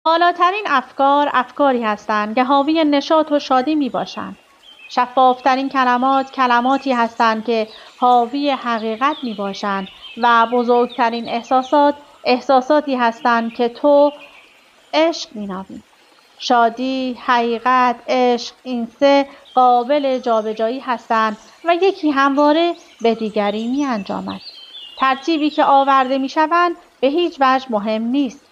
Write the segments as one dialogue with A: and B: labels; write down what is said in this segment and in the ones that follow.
A: بالاترین افکار افکاری هستند که حاوی نشاط و شادی می باشند. شفافترین کلمات کلماتی هستند که حاوی حقیقت می باشند و بزرگترین احساسات احساساتی هستند که تو عشق می نامی. شادی، حقیقت، عشق، این سه قابل جابجایی هستند و یکی همواره به دیگری می انجامد. ترتیبی که آورده می شوند به هیچ وجه مهم نیست.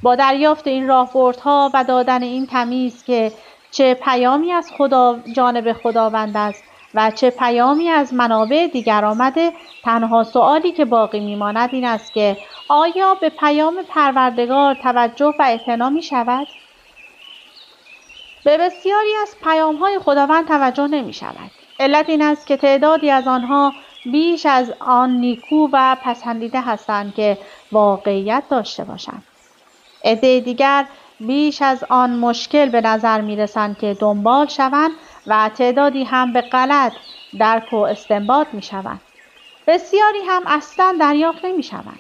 A: با دریافت این راهبردها و دادن این تمیز که چه پیامی از جانب خداوند است و چه پیامی از منابع دیگر آمده، تنها سؤالی که باقی میماند این است که آیا به پیام پروردگار توجه و اعتنا می شود؟ به بسیاری از پیام‌های خداوند توجه نمی شود. علت این است که تعدادی از آنها بیش از آن نیکو و پسندیده هستند که واقعیت داشته باشند. عده دیگر بیش از آن مشکل به نظر می رسند که دنبال شوند و تعدادی هم به غلط درک و استنباط می شوند. بسیاری هم اصلا دریافت نمی شوند.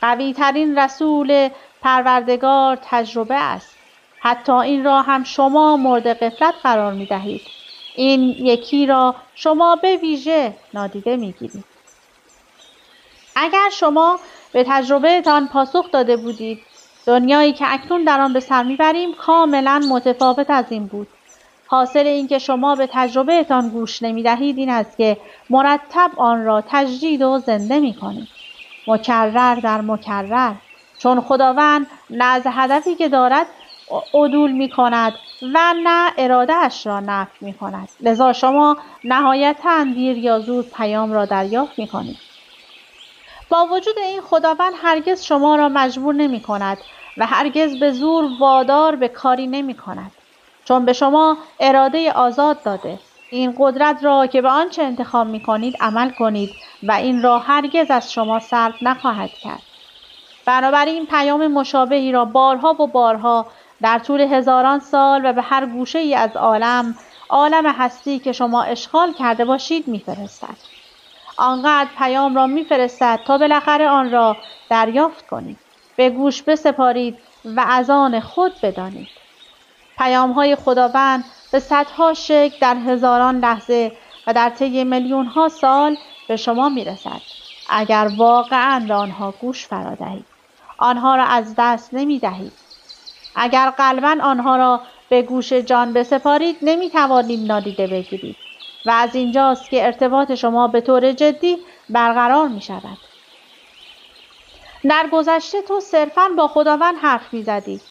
A: قوی ترین رسول پروردگار تجربه است. حتی این را هم شما مورد غفلت قرار می دهید. این یکی را شما به ویژه نادیده می گیرید. اگر شما به تجربه تان پاسخ داده بودید دنیایی که اکنون در آن به سر میبریم کاملا متفاوت از این بود. حاصل این که شما به تجربه تان گوش نمیدهید این است که مرتب آن را تجدید و زنده میکنید. مکرر در مکرر. چون خداوند نه از هدفی که دارد عدول میکند و نه اراده اش را نفی میکند. لذا شما نهایتاً دیر یا زود پیام را دریافت میکنید. با وجود این خداوند هرگز شما را مجبور نمی کند و هرگز به زور وادار به کاری نمی کند. چون به شما اراده آزاد داده. این قدرت را که به آنچه انتخاب می کنید عمل کنید و این را هرگز از شما سلب نخواهد کرد. بنابراین پیام مشابهی را بارها و بارها در طول هزاران سال و به هر گوشه ای از عالم هستی که شما اشغال کرده باشید می فرستد. آنقدر پیام را می‌فرستد تا بالاخره آن را دریافت کنید. به گوش بسپارید و از آن خود بدانید. پیام‌های خداوند به صدها شکل در هزاران لحظه و در طی میلیون‌ها سال به شما می‌رسد. اگر واقعاً به آنها گوش فرا دهید، آنها را از دست نمی‌دهید. اگر قلباً آنها را به گوش جان بسپارید، نمی‌توانید نادیده بگیرید. و از اینجاست که ارتباط شما به طور جدی برقرار می شود. در گذشته تو صرفاً با خداوند حرف می زدی